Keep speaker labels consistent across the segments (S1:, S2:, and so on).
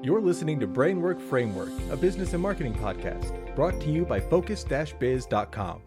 S1: You're listening to Brainwork Framework, a business and marketing podcast, brought to you by focus-biz.com.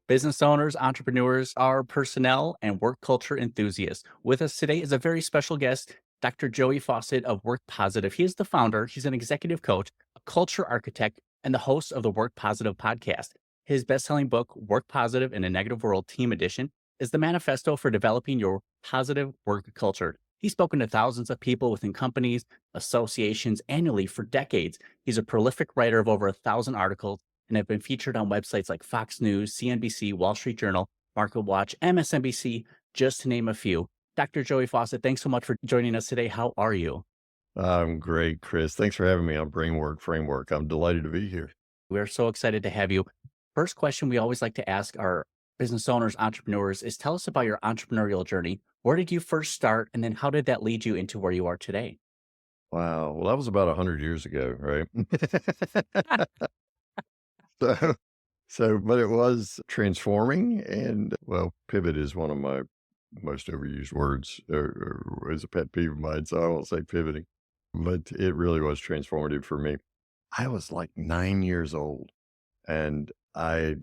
S2: Business owners, entrepreneurs, our personnel, and work culture enthusiasts. With us today is a very special guest, Dr. Joey Faucette of Work Positive. He is the founder, he's an executive coach, a culture architect, and the host of the Work Positive podcast. His best-selling book, Work Positive in a Negative World Team Edition, is the manifesto for developing your positive work culture. He's spoken to thousands of people within companies, associations annually for decades. He's a prolific writer of over 1,000 articles and have been featured on websites like Fox News, CNBC, Wall Street Journal, MarketWatch, MSNBC, just to name a few. Dr. Joey Faucette, thanks so much for joining us today. How are you?
S3: I'm great, Chris. Thanks for having me on Brainwork Framework. I'm delighted to be here.
S2: We're so excited to have you. First question we always like to ask our business owners, entrepreneurs is tell us about your entrepreneurial journey. Where did you first start? And then how did that lead you into where you are today?
S3: Wow. Well, that was about 100 years ago, right? But it was transforming. And well, pivot is one of my most overused words, or is a pet peeve of mine. So I won't say pivoting, but it really was transformative for me. I was like 9 years old and I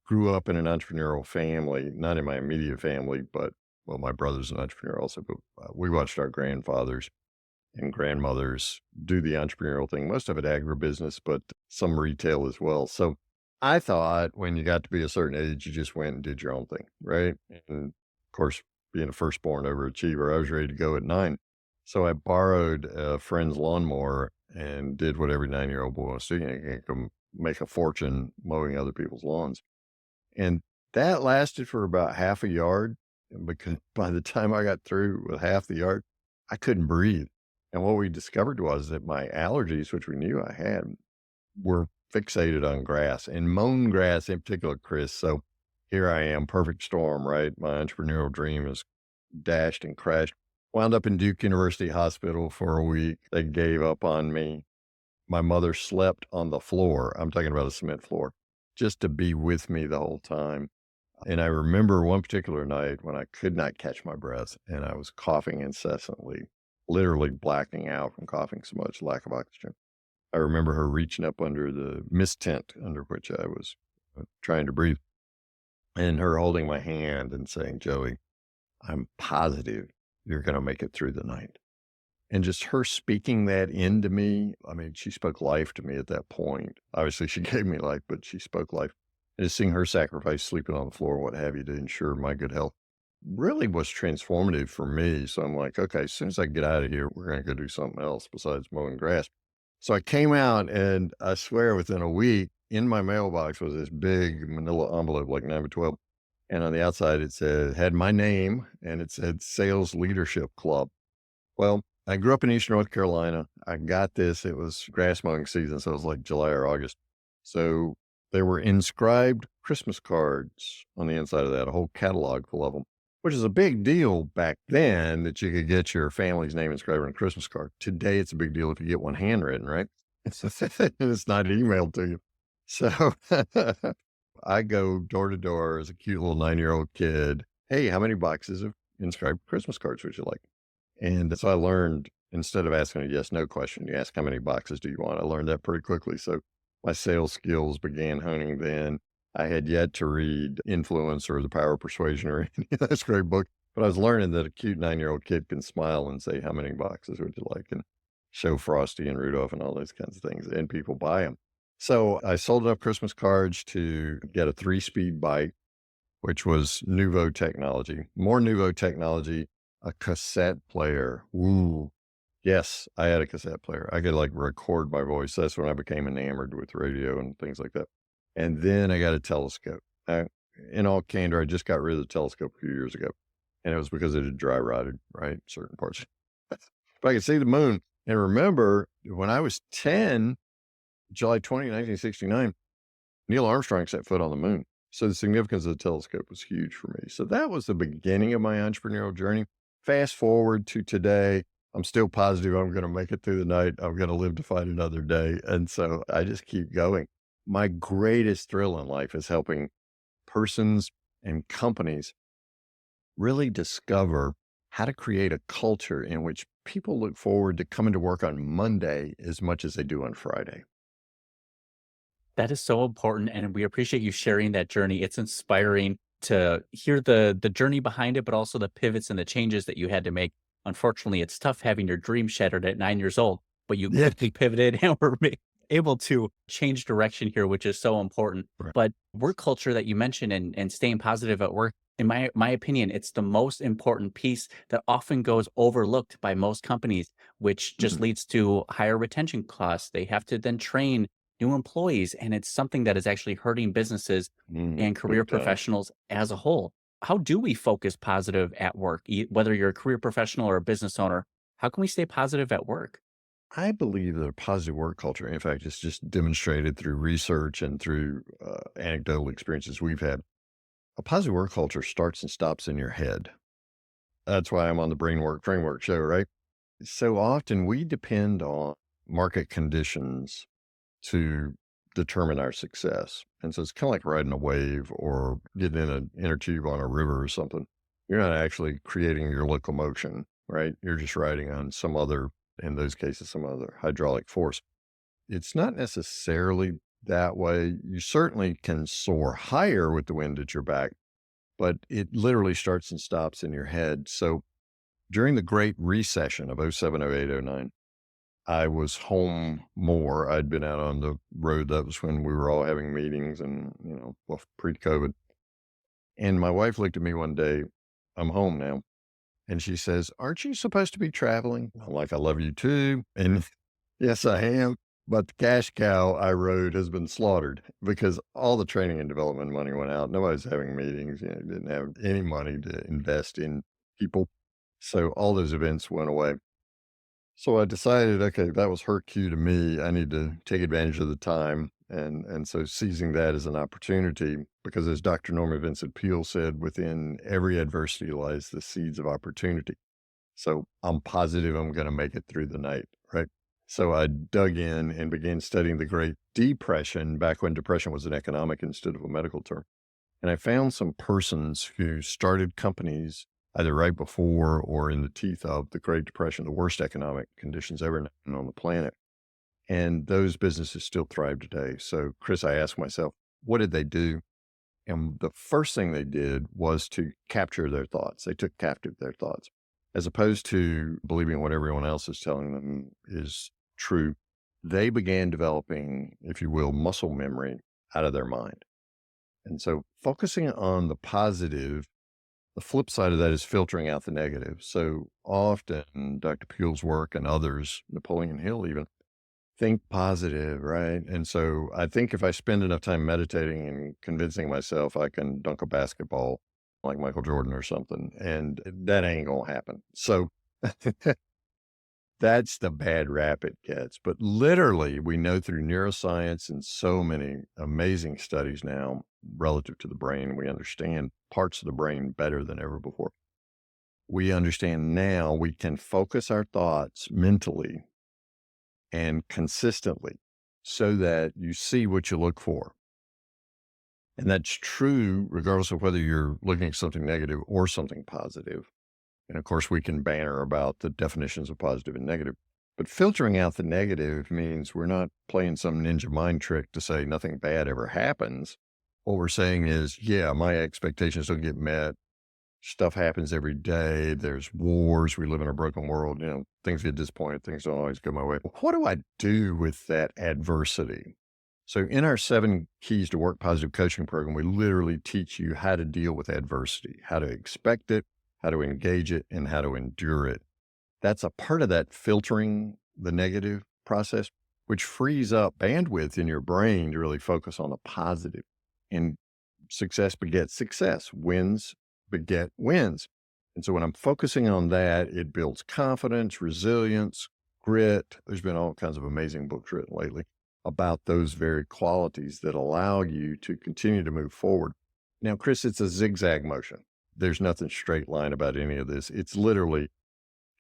S3: grew up in an entrepreneurial family, not in my immediate family, but well, my brother's an entrepreneur also, but we watched our grandfathers and grandmothers do the entrepreneurial thing, most of it agribusiness, but some retail as well. So I thought when you got to be a certain age, you just went and did your own thing, right? And of course, being a firstborn overachiever, I was ready to go at 9. So I borrowed a friend's lawnmower and did what every 9-year-old boy wants to do. You can make a fortune mowing other people's lawns. And that lasted for about half a yard. Because by the time I got through with half the yard, I couldn't breathe. And what we discovered was that my allergies, which we knew I had, were fixated on grass and mown grass in particular, Chris. So here I am, perfect storm, right? My entrepreneurial dream is dashed and crashed. Wound up in Duke University Hospital for a week. They gave up on me. My mother slept on the floor. I'm talking about a cement floor, just to be with me the whole time. And I remember one particular night when I could not catch my breath and I was coughing incessantly, literally blacking out from coughing so much, lack of oxygen. I remember her reaching up under the mist tent under which I was trying to breathe and her holding my hand and saying, "Joey, I'm positive you're going to make it through the night." And just her speaking that into me, I mean, she spoke life to me at that point. Obviously, she gave me life, but she spoke life. And just seeing her sacrifice, sleeping on the floor, what have you, to ensure my good health really was transformative for me. So I'm like, okay, as soon as I get out of here, we're going to go do something else besides mowing grass. So I came out and I swear within a week in my mailbox was this big manila envelope, like 9x12. And on the outside, had my name and it said Sales Leadership Club. Well, I grew up in Eastern North Carolina. I got this. It was grass mowing season. So it was like July or August. So there were inscribed Christmas cards on the inside of that, a whole catalog full of them, which is a big deal back then that you could get your family's name inscribed on a Christmas card. Today, it's a big deal if you get one handwritten, right? And it's not emailed to you. So I go door to door as a cute little 9-year-old kid. Hey, how many boxes of inscribed Christmas cards would you like? And so I learned, instead of asking a yes/no question, you ask how many boxes do you want? I learned that pretty quickly. So my sales skills began honing then. I had yet to read Influence or The Power of Persuasion or any of those great books, but I was learning that a cute 9-year-old kid can smile and say, how many boxes would you like? And show Frosty and Rudolph and all those kinds of things, and people buy them. So I sold enough Christmas cards to get a 3-speed bike, which was nouveau technology, more nouveau technology, a cassette player. Ooh. Yes, I had a cassette player. I could like record my voice. That's when I became enamored with radio and things like that. And then I got a telescope. In all candor, I just got rid of the telescope a few years ago. And it was because it had dry rotted, right? Certain parts. But I could see the moon. And remember, when I was 10, July 20, 1969, Neil Armstrong set foot on the moon. So the significance of the telescope was huge for me. So that was the beginning of my entrepreneurial journey. Fast forward to today. I'm still positive I'm going to make it through the night. I'm going to live to fight another day. And so I just keep going. My greatest thrill in life is helping persons and companies really discover how to create a culture in which people look forward to coming to work on Monday as much as they do on Friday.
S2: That is so important, and we appreciate you sharing that journey. It's inspiring to hear the journey behind it, but also the pivots and the changes that you had to make. Unfortunately, it's tough having your dream shattered at 9 years old, but you
S3: Yeah.
S2: quickly pivoted and were able to change direction here, which is so important.
S3: Right.
S2: But work culture that you mentioned and staying positive at work, in my opinion, it's the most important piece that often goes overlooked by most companies, which just
S3: Mhm.
S2: leads to higher retention costs. They have to then train new employees, and it's something that is actually hurting businesses and career
S3: Big time.
S2: professionals as a whole. How do we focus positive at work, whether you're a career professional or a business owner? How can we stay positive at work?
S3: I believe that a positive work culture, in fact, it's just demonstrated through research and through anecdotal experiences we've had. A positive work culture starts and stops in your head. That's why I'm on the Brainwork Framework show, right? So often we depend on market conditions to determine our success. And so it's kind of like riding a wave or getting in an inner tube on a river or something. You're not actually creating your locomotion, right? You're just riding on some other, in those cases, some other hydraulic force. It's not necessarily that way. You certainly can soar higher with the wind at your back, but it literally starts and stops in your head. So during the Great Recession of '07, '08, '09, I was home more. I'd been out on the road. That was when we were all having meetings and, well, pre-COVID. And my wife looked at me one day, I'm home now. And she says, "Aren't you supposed to be traveling?" I'm like, "I love you too." And yes, I am. But the cash cow I rode has been slaughtered because all the training and development money went out. Nobody's having meetings. Didn't have any money to invest in people. So all those events went away. So I decided, okay, that was her cue to me. I need to take advantage of the time. And so seizing that as an opportunity, because as Dr. Norman Vincent Peale said, within every adversity lies the seeds of opportunity. So I'm positive I'm going to make it through the night, right? So I dug in and began studying the Great Depression back when depression was an economic instead of a medical term. And I found some persons who started companies either right before or in the teeth of the Great Depression, the worst economic conditions ever known on the planet. And those businesses still thrive today. So, Chris, I asked myself, what did they do? And the first thing they did was to capture their thoughts. They took captive their thoughts, as opposed to believing what everyone else is telling them is true. They began developing, if you will, muscle memory out of their mind. And so focusing on the positive, the flip side of that is filtering out the negative. So often Dr. Peele's work and others, Napoleon Hill even, think positive, right? And so I think if I spend enough time meditating and convincing myself I can dunk a basketball like Michael Jordan or something, and that ain't gonna happen. So that's the bad rap it gets. But literally, we know through neuroscience and so many amazing studies now relative to the brain, we understand parts of the brain better than ever before. We understand now we can focus our thoughts mentally and consistently so that you see what you look for. And that's true regardless of whether you're looking at something negative or something positive. And of course, we can banter about the definitions of positive and negative. But filtering out the negative means we're not playing some ninja mind trick to say nothing bad ever happens. What we're saying is, yeah, my expectations don't get met. Stuff happens every day. There's wars. We live in a broken world. Things get disappointed. Things don't always go my way. What do I do with that adversity? So in our 7 Keys to Work Positive coaching program, we literally teach you how to deal with adversity, how to expect it, how to engage it, and how to endure it. That's a part of that filtering the negative process, which frees up bandwidth in your brain to really focus on the positive. And success begets success. Wins beget wins. And so when I'm focusing on that, it builds confidence, resilience, grit. There's been all kinds of amazing books written lately about those very qualities that allow you to continue to move forward. Now, Chris, it's a zigzag motion. There's nothing straight line about any of this. It's literally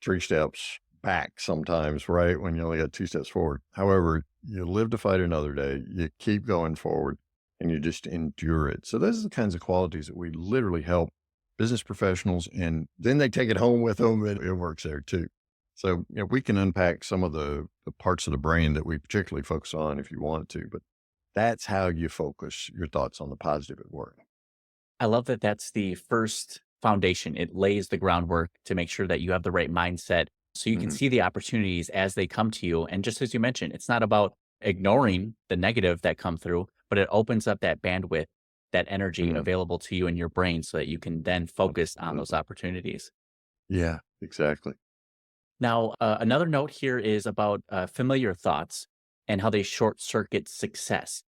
S3: 3 steps back sometimes, right? When you only got 2 steps forward. However, you live to fight another day. You keep going forward and you just endure it. So those are the kinds of qualities that we literally help business professionals, and then they take it home with them and it works there too. So, we can unpack some of the parts of the brain that we particularly focus on if you want to, but that's how you focus your thoughts on the positive at work.
S2: I love that that's the first foundation. It lays the groundwork to make sure that you have the right mindset so you can
S3: Mhm.
S2: see the opportunities as they come to you. And just as you mentioned, it's not about ignoring the negative that come through, but it opens up that bandwidth, that energy
S3: Mhm.
S2: available to you in your brain so that you can then focus on those
S3: Absolutely.
S2: opportunities.
S3: Yeah, exactly.
S2: Now, another note here is about familiar thoughts and how they short circuit success.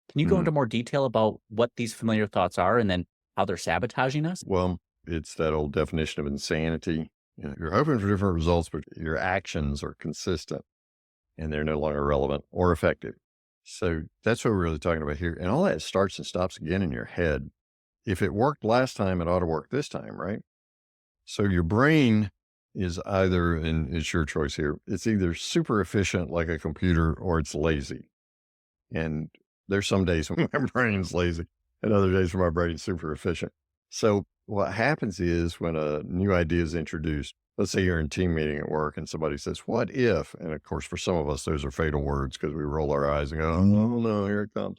S2: Can you go
S3: Mhm.
S2: into more detail about what these familiar thoughts are and then how they're sabotaging us?
S3: Well, it's that old definition of insanity. You're hoping for different results, but your actions are consistent and they're no longer relevant or effective. So that's what we're really talking about here. And all that starts and stops again in your head. If it worked last time, it ought to work this time, right? So your brain is either, and it's your choice here, it's either super efficient like a computer or it's lazy. And there's some days when my brain's lazy and other days when my brain's super efficient. So what happens is when a new idea is introduced, let's say you're in a team meeting at work and somebody says, what if? And of course, for some of us, those are fatal words because we roll our eyes and go, oh no, here it comes.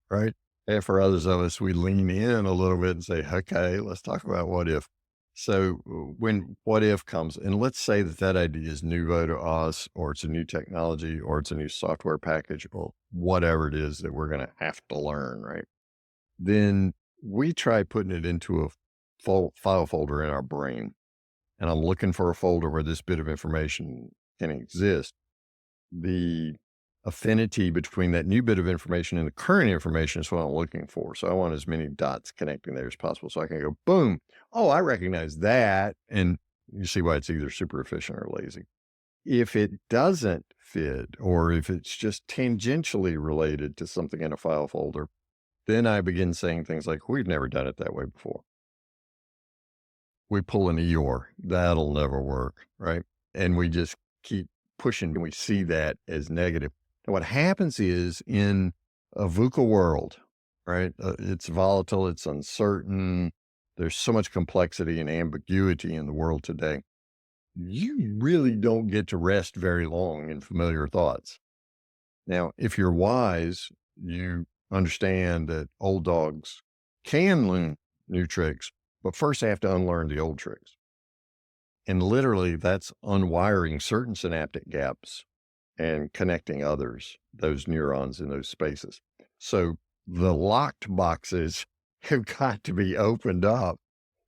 S3: Right. And for others of us, we lean in a little bit and say, okay, let's talk about what if. So when what if comes, and let's say that that idea is nouveau to us, or it's a new technology, or it's a new software package, or whatever it is that we're going to have to learn, right? Then we try putting it into a file folder in our brain. And I'm looking for a folder where this bit of information can exist. The affinity between that new bit of information and the current information is what I'm looking for. So I want as many dots connecting there as possible. So I can go, boom. Oh, I recognize that. And you see why it's either super efficient or lazy. If it doesn't fit, or if it's just tangentially related to something in a file folder, then I begin saying things like, we've never done it that way before. We pull an Eeyore, that'll never work, right? And we just keep pushing and we see that as negative. And what happens is in a VUCA world, right? It's volatile, it's uncertain. There's so much complexity and ambiguity in the world today. You really don't get to rest very long in familiar thoughts. Now, if you're wise, you understand that old dogs can learn new tricks, but first they have to unlearn the old tricks. And literally, that's unwiring certain synaptic gaps and connecting others, those neurons in those spaces. So the locked boxes have got to be opened up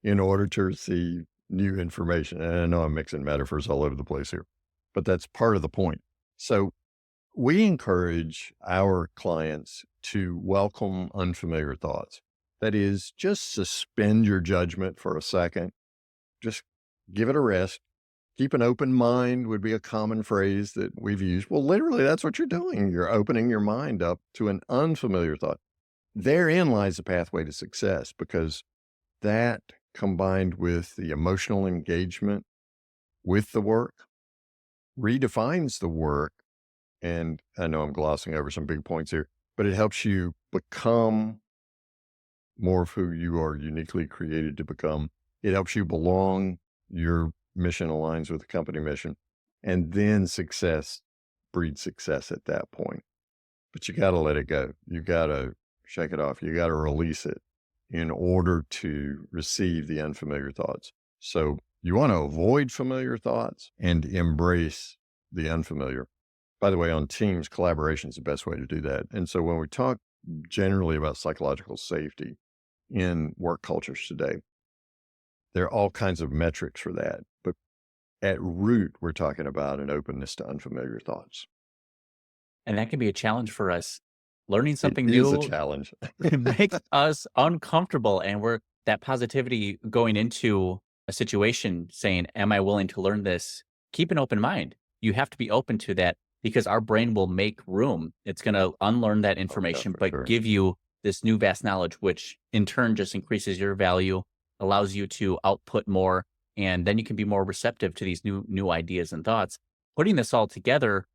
S3: in order to receive new information. And I know I'm mixing metaphors all over the place here, but that's part of the point. So we encourage our clients to welcome unfamiliar thoughts. That is, just suspend your judgment for a second. Just give it a rest. Keep an open mind would be a common phrase that we've used. Well, literally, that's what you're doing. You're opening your mind up to an unfamiliar thought. Therein lies the pathway to success, because that combined with the emotional engagement with the work redefines the work. And I know I'm glossing over some big points here, but it helps you become more of who you are uniquely created to become. It helps you belong. Your mission aligns with the company mission. And then success breeds success at that point. But you got to let it go. You got to shake it off. You got to release it in order to receive the unfamiliar thoughts. So you want to avoid familiar thoughts and embrace the unfamiliar. By the way, on teams, collaboration is the best way to do that. And so when we talk generally about psychological safety in work cultures today, there are all kinds of metrics for that. But at root, we're talking about an openness to unfamiliar thoughts.
S2: And that can be a challenge for us. Learning
S3: It
S2: something
S3: is a
S2: new
S3: challenge.
S2: makes us uncomfortable. And we're that positivity going into a situation saying, am I willing to learn this? Keep an open mind. You have to be open to that because our brain will make room. It's going to unlearn that
S3: Oh, yeah,
S2: information,
S3: for
S2: but
S3: sure.
S2: give you this new vast knowledge, which in turn just increases your value, allows you to output more, and then you can be more receptive to these new ideas and thoughts. Putting this all together,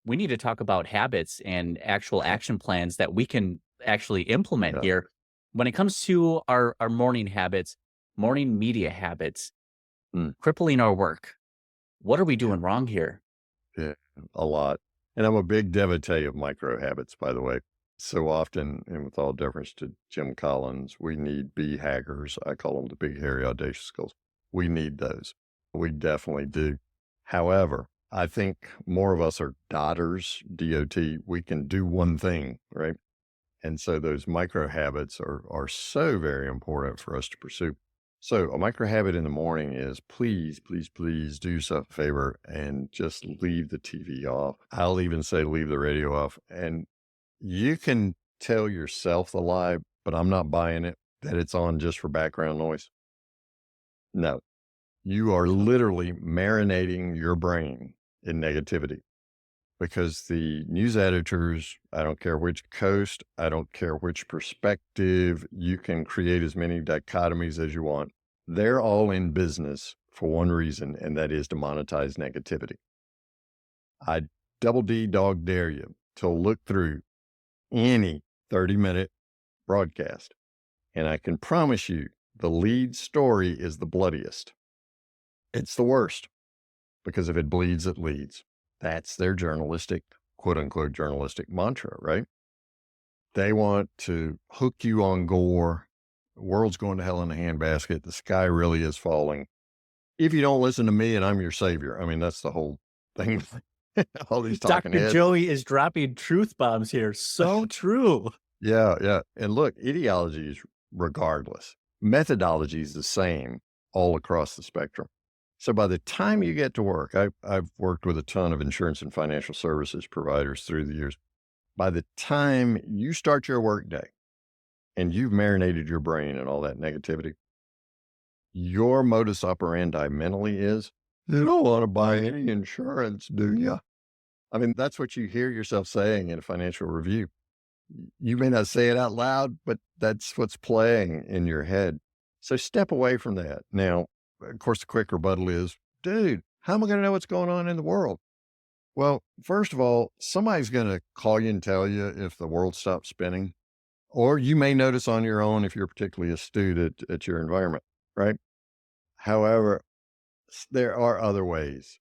S2: we need to talk about habits and actual action plans that we can actually implement
S3: Yeah.
S2: here. When it comes to our morning habits, morning media habits,
S3: Mm.
S2: crippling our work, What are we doing wrong here?
S3: Yeah, a lot. And I'm a big devotee of micro habits, by the way. So often, and with all deference to Jim Collins, we need bee hackers. I call them the big, hairy, audacious goals. We need those. We definitely do. However, I think more of us are dotters, DOT. We can do one thing, right? And so those micro habits are so very important for us to pursue. So a micro habit in the morning is please, please, please do yourself a favor and just leave the TV off. I'll even say leave the radio off. And you can tell yourself the lie, but I'm not buying it, that it's on just for background noise. No, you are literally marinating your brain in negativity because the news editors, I don't care which coast, I don't care which perspective, you can create as many dichotomies as you want. They're all in business for one reason, and that is to monetize negativity. I double D dog dare you to look through any 30-minute broadcast, and I can promise you the lead story is the bloodiest. It's the worst because if it bleeds, it leads. That's their journalistic, quote unquote, journalistic mantra, right? They want to hook you on gore. The world's going to hell in a handbasket. The sky really is falling. If you don't listen to me and I'm your savior. I mean, that's the whole thing. All these talking
S2: Dr.
S3: heads.
S2: Joey is dropping truth bombs here. So true.
S3: Yeah, yeah. And look, ideology is regardless. Methodology is the same all across the spectrum. So by the time you get to work, I've worked with a ton of insurance and financial services providers through the years. By the time you start your work day and you've marinated your brain and all that negativity, your modus operandi mentally is, you don't want to buy any insurance, do you? I mean, that's what you hear yourself saying in a financial review. You may not say it out loud, but that's what's playing in your head. So step away from that. Now, of course, the quick rebuttal is, dude, how am I going to know what's going on in the world? Well, first of all, somebody's going to call you and tell you if the world stops spinning, or you may notice on your own if you're particularly astute at your environment, right? However, there are other ways.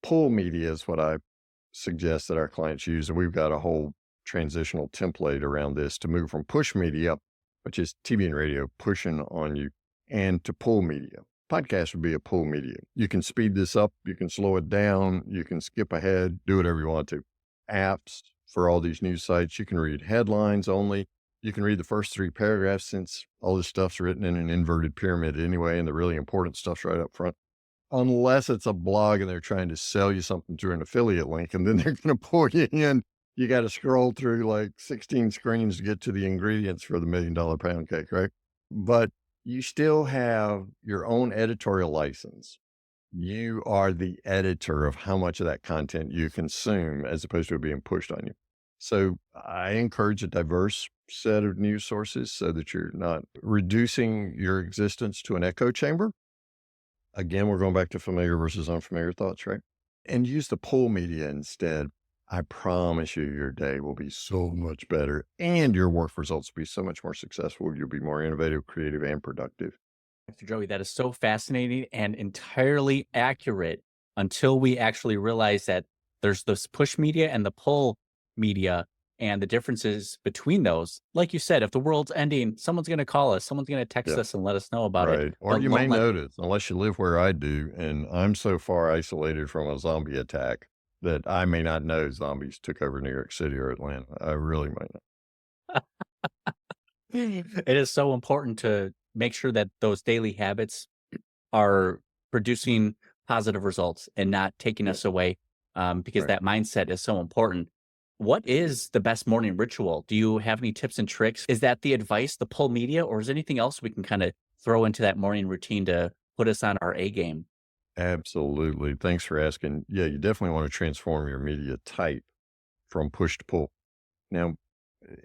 S3: Pull media is what I suggest that our clients use, and we've got a whole transitional template around this to move from push media, which is TV and radio pushing on you, and to pull media. Podcast would be a pull media. You can speed this up, you can slow it down, you can skip ahead, do whatever you want to. Apps for all these news sites, you can read headlines only. You can read the first 3 paragraphs since all this stuff's written in an inverted pyramid anyway, and the really important stuff's right up front. Unless it's a blog and they're trying to sell you something through an affiliate link, and then they're going to pull you in. You got to scroll through like 16 screens to get to the ingredients for the $1 million pound cake, right? But you still have your own editorial license. You are the editor of how much of that content you consume as opposed to it being pushed on you. So I encourage a diverse set of news sources so that you're not reducing your existence to an echo chamber. Again, we're going back to familiar versus unfamiliar thoughts, right? And use the pull media instead. I promise you, your day will be so much better and your work results will be so much more successful. You'll be more innovative, creative, and productive.
S2: Dr. Joey, that is so fascinating and entirely accurate until we actually realize that there's this push media and the pull media and the differences between those. Like you said, if the world's ending, someone's going to call us, someone's going to text us and let us know about it.
S3: Or
S2: But
S3: you may
S2: won't let-
S3: notice, unless you live where I do, and I'm so far isolated from a zombie attack that I may not know zombies took over New York City or Atlanta. I really might not.
S2: It is so important to make sure that those daily habits are producing positive results and not taking us away, because
S3: Right.
S2: that mindset is so important. What is the best morning ritual? Do you have any tips and tricks? Is that the advice, the pull media, or is there anything else we can kind of throw into that morning routine to put us on our A game?
S3: Absolutely. Thanks for asking. Yeah, you definitely want to transform your media type from push to pull. Now,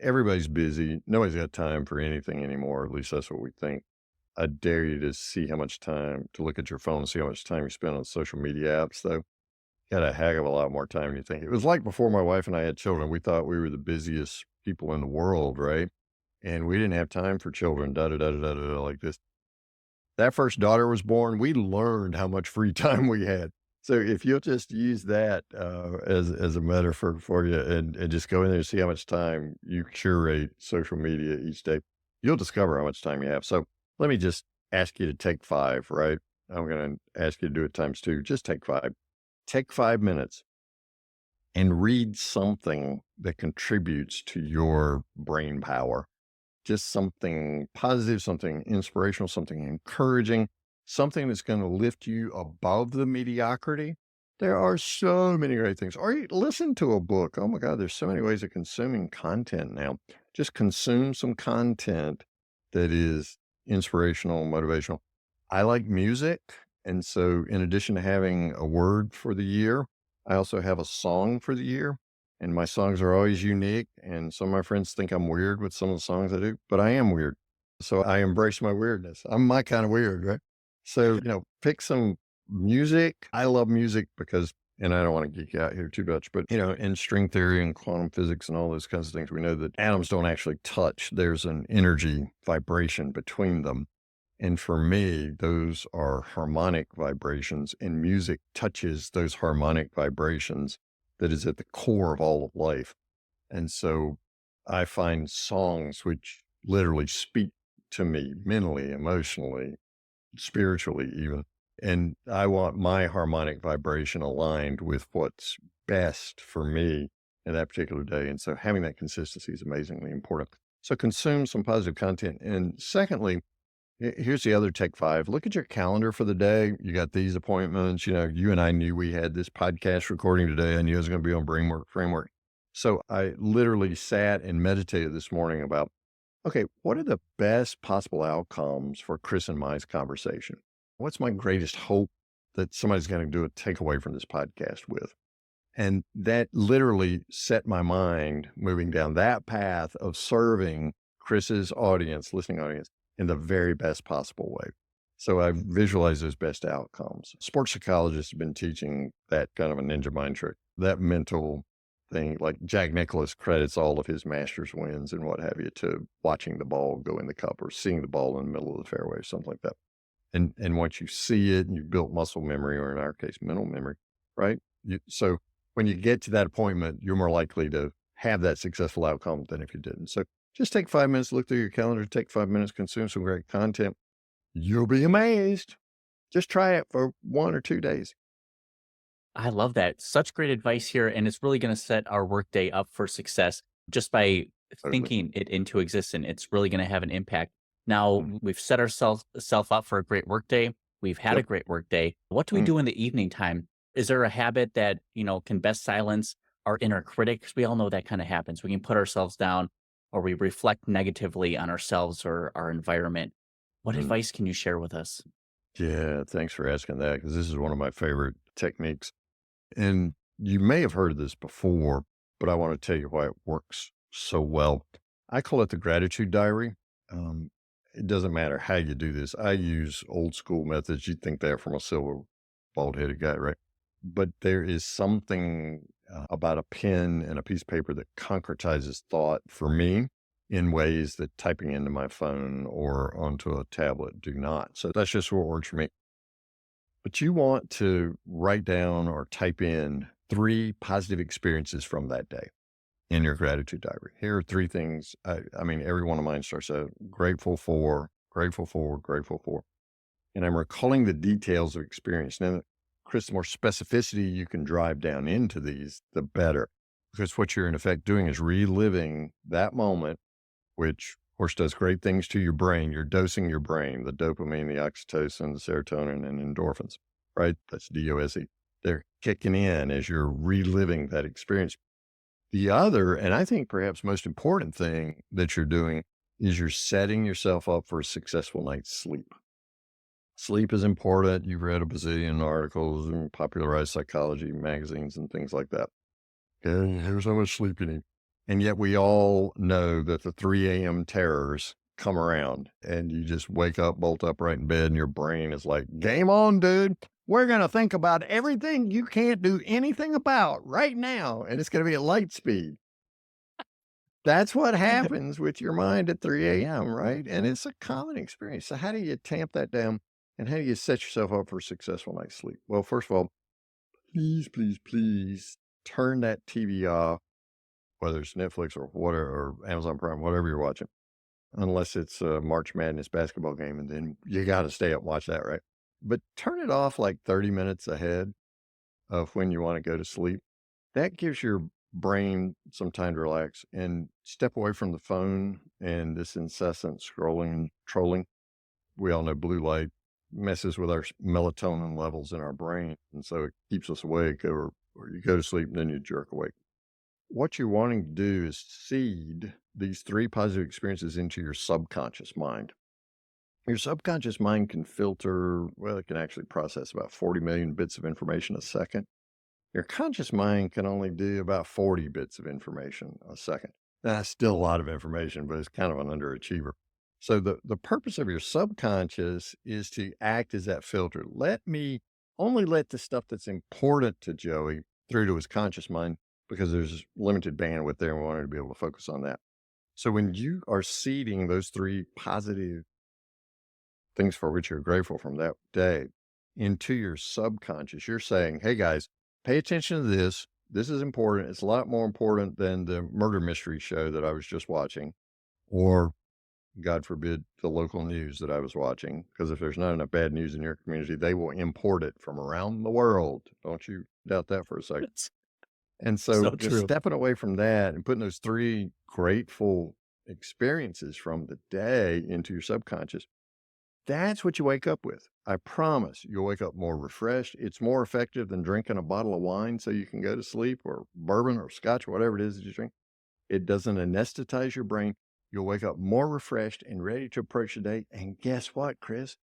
S3: everybody's busy. Nobody's got time for anything anymore. At least that's what we think. I dare you to see how much time, to look at your phone and see how much time you spend on social media apps, though. Got a heck of a lot more time than you think. It was like before my wife and I had children. We thought we were the busiest people in the world, right? And we didn't have time for children, like this. That first daughter was born. We learned how much free time we had. So if you'll just use that as a metaphor for you and just go in there and see how much time you curate social media each day, you'll discover how much time you have. So let me just ask you to take 5, right? I'm going to ask you to do it times 2. Just take 5. Take 5 minutes and read something that contributes to your brain power. Just something positive, something inspirational, something encouraging, something that's going to lift you above the mediocrity. There are so many great things. Or you listen to a book. Oh my God, there's so many ways of consuming content now. Just consume some content that is inspirational, motivational. I like music. And so, in addition to having a word for the year, I also have a song for the year. And my songs are always unique. And some of my friends think I'm weird with some of the songs I do, but I am weird. So I embrace my weirdness. I'm my kind of weird, right? So, pick some music. I love music because, and I don't want to geek out here too much, but, in string theory and quantum physics and all those kinds of things, we know that atoms don't actually touch. There's an energy vibration between them. And for me, those are harmonic vibrations, and music touches those harmonic vibrations that is at the core of all of life. And so I find songs which literally speak to me mentally, emotionally, spiritually, even. And I want my harmonic vibration aligned with what's best for me in that particular day. And so having that consistency is amazingly important. So consume some positive content. And secondly, here's the other take 5. Look at your calendar for the day. You got these appointments. You and I knew we had this podcast recording today. I knew it was going to be on Brainwork Framework. So I literally sat and meditated this morning about, okay, what are the best possible outcomes for Chris and my conversation? What's my greatest hope that somebody's going to do a takeaway from this podcast with? And that literally set my mind moving down that path of serving Chris's audience, listening audience, in the very best possible way. So I visualize those best outcomes. Sports psychologists have been teaching that kind of a ninja mind trick, that mental thing. Like Jack Nicklaus credits all of his Masters wins and what have you to watching the ball go in the cup or seeing the ball in the middle of the fairway or something like that. And once you see it and you've built muscle memory, or in our case, mental memory, right? So when you get to that appointment, you're more likely to have that successful outcome than if you didn't. So just take 5 minutes, look through your calendar, take 5 minutes, consume some great content. You'll be amazed. Just try it for 1 or 2 days.
S2: I love that. Such great advice here. And it's really going to set our workday up for success just by
S3: Totally.
S2: thinking it into existence. It's really going to have an impact. Now, we've set ourselves up for a great workday. We've had a
S3: Yep.
S2: great workday. What do we do in the evening time? Is there a habit that, can best silence our inner critic? 'Cause we all know that kind of happens. We can put ourselves down or we reflect negatively on ourselves or our environment. What
S3: Mm.
S2: advice can you share with us?
S3: Yeah, thanks for asking that, because this is one of my favorite techniques. And you may have heard of this before, but I want to tell you why it works so well. I call it the gratitude diary. It doesn't matter how you do this. I use old school methods. You'd think that from a silver bald headed guy, right? But there is something about a pen and a piece of paper that concretizes thought for me in ways that typing into my phone or onto a tablet do not. So that's just what works for me. But you want to write down or type in 3 positive experiences from that day in your gratitude diary. Here are 3 things. I mean, every one of mine starts out grateful for, grateful for, grateful for. And I'm recalling the details of experience. Now, Chris, the more specificity you can drive down into these, the better. Because what you're in effect doing is reliving that moment, which of course does great things to your brain. You're dosing your brain, the dopamine, the oxytocin, the serotonin, and endorphins, right? That's DOSE. They're kicking in as you're reliving that experience. The other, and I think perhaps most important thing that you're doing is you're setting yourself up for a successful night's sleep. Sleep is important. You've read a bazillion articles and popularized psychology magazines and things like that. Okay, here's how much sleep you need. And yet we all know that the 3 a.m. terrors come around and you just wake up, bolt upright in bed, and your brain is like, game on, dude. We're going to think about everything you can't do anything about right now. And it's going to be at light speed. That's what happens with your mind at 3 a.m., right? And it's a common experience. So how do you tamp that down and how do you set yourself up for a successful night's sleep? Well, first of all, please, please, please turn that TV off, whether it's Netflix or whatever, or Amazon Prime, whatever you're watching, unless it's a March Madness basketball game, and then you got to stay up and watch that, right? But turn it off like 30 minutes ahead of when you want to go to sleep. That gives your brain some time to relax and step away from the phone and this incessant scrolling and trolling. We all know blue light messes with our melatonin levels in our brain, and so it keeps us awake, or you go to sleep and then you jerk awake. What you're wanting to do is seed these 3 positive experiences into your subconscious mind. Your subconscious mind can filter, well, it can actually process about 40 million bits of information a second. Your conscious mind can only do about 40 bits of information a second. That's still a lot of information, but it's kind of an underachiever. So the purpose of your subconscious is to act as that filter. Only let the stuff that's important to Joey through to his conscious mind, because there's limited bandwidth there and we want him to be able to focus on that. So when you are seeding those 3 positive things for which you're grateful from that day into your subconscious, you're saying, hey guys, pay attention to this. This is important. It's a lot more important than the murder mystery show that I was just watching, or God forbid, the local news that I was watching. Because if there's not enough bad news in your community, they will import it from around the world. Don't you doubt that for a second. And so just
S2: true.
S3: stepping away from that and putting those 3 grateful experiences from the day into your subconscious, that's what you wake up with. I promise you'll wake up more refreshed. It's more effective than drinking a bottle of wine so you can go to sleep, or bourbon or scotch, or whatever it is that you drink. It doesn't anesthetize your brain. You'll wake up more refreshed and ready to approach the day. And guess what, Chris?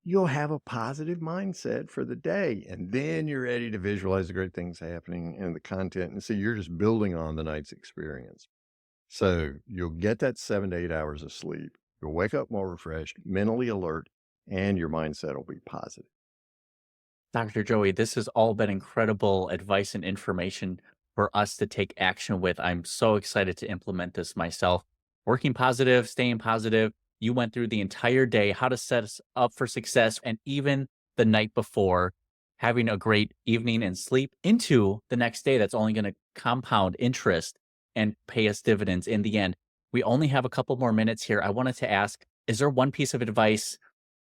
S3: You'll have a positive mindset for the day. And then you're ready to visualize the great things happening and the content. And see, you're just building on the night's experience. So you'll get that 7 to 8 hours of sleep. You'll wake up more refreshed, mentally alert, and your mindset will be positive.
S2: Dr. Joey, this has all been incredible advice and information for us to take action with. I'm so excited to implement this myself. Working positive, staying positive. You went through the entire day, how to set us up for success, and even the night before, having a great evening and sleep into the next day that's only going to compound interest and pay us dividends in the end. We only have a couple more minutes here. I wanted to ask, is there one piece of advice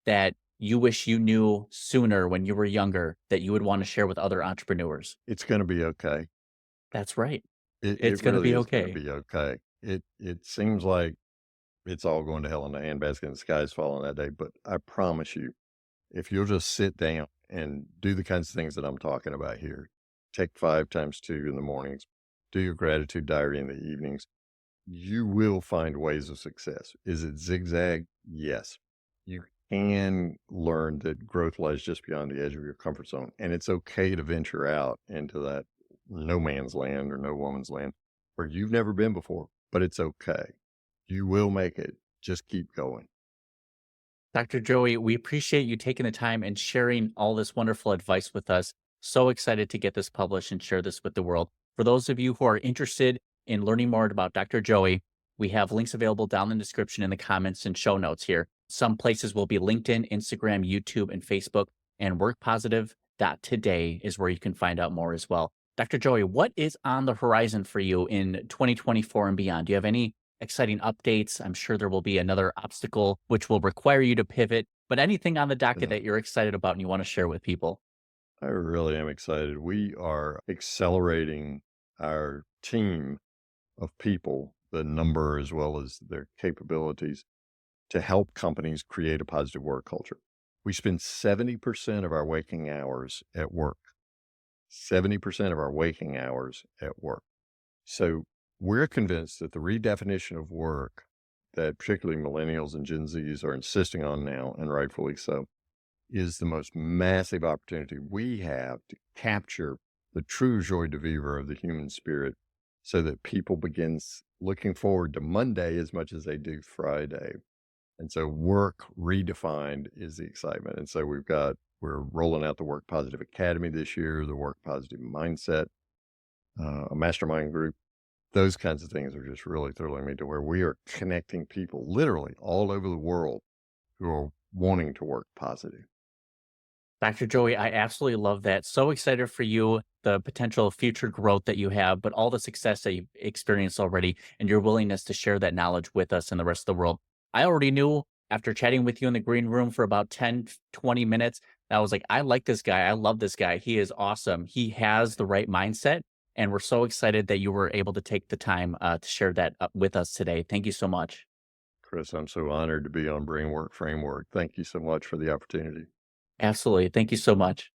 S2: that you wish you knew sooner when you were younger that you would want to share with other entrepreneurs?
S3: It's going to be okay.
S2: That's right.
S3: It
S2: It's going to
S3: really
S2: be
S3: is going to
S2: okay.
S3: be okay. It seems like it's all going to hell in a handbasket and the sky's falling that day. But I promise you, if you'll just sit down and do the kinds of things that I'm talking about here, take 5 times 2 in the mornings, do your gratitude diary in the evenings, you will find ways of success. Is it zigzag? Yes. You can learn that growth lies just beyond the edge of your comfort zone. And it's okay to venture out into that no man's land or no woman's land where you've never been before, but it's okay. You will make it. Just keep going.
S2: Dr. Joey, we appreciate you taking the time and sharing all this wonderful advice with us. So excited to get this published and share this with the world. For those of you who are interested in learning more about Dr. Joey, we have links available down in the description, in the comments and show notes here. Some places will be LinkedIn, Instagram, YouTube, and Facebook, and workpositive.today is where you can find out more as well. Dr. Joey, what is on the horizon for you in 2024 and beyond? Do you have any exciting updates? I'm sure there will be another obstacle which will require you to pivot, but anything on the docket
S3: Yeah,
S2: that you're excited about and you want to share with people?
S3: I really am excited. We are accelerating our team of people, the number as well as their capabilities, to help companies create a positive work culture. We spend 70% of our waking hours at work. 70% of our waking hours at work. So we're convinced that the redefinition of work that particularly millennials and Gen Zs are insisting on now, and rightfully so, is the most massive opportunity we have to capture the true joie de vivre of the human spirit so that people begin looking forward to Monday as much as they do Friday. And so work redefined is the excitement. And so we're rolling out the Work Positive Academy this year, the Work Positive Mindset, a mastermind group. Those kinds of things are just really thrilling me, to where we are connecting people literally all over the world who are wanting to work positive.
S2: Dr. Joey, I absolutely love that. So excited for you, the potential future growth that you have, but all the success that you've experienced already and your willingness to share that knowledge with us and the rest of the world. I already knew after chatting with you in the green room for about 10, 20 minutes, I was like, I like this guy. I love this guy. He is awesome. He has the right mindset. And we're so excited that you were able to take the time to share that with us today. Thank you so much.
S3: Chris, I'm so honored to be on Brainwork Framework. Thank you so much for the opportunity.
S2: Absolutely. Thank you so much.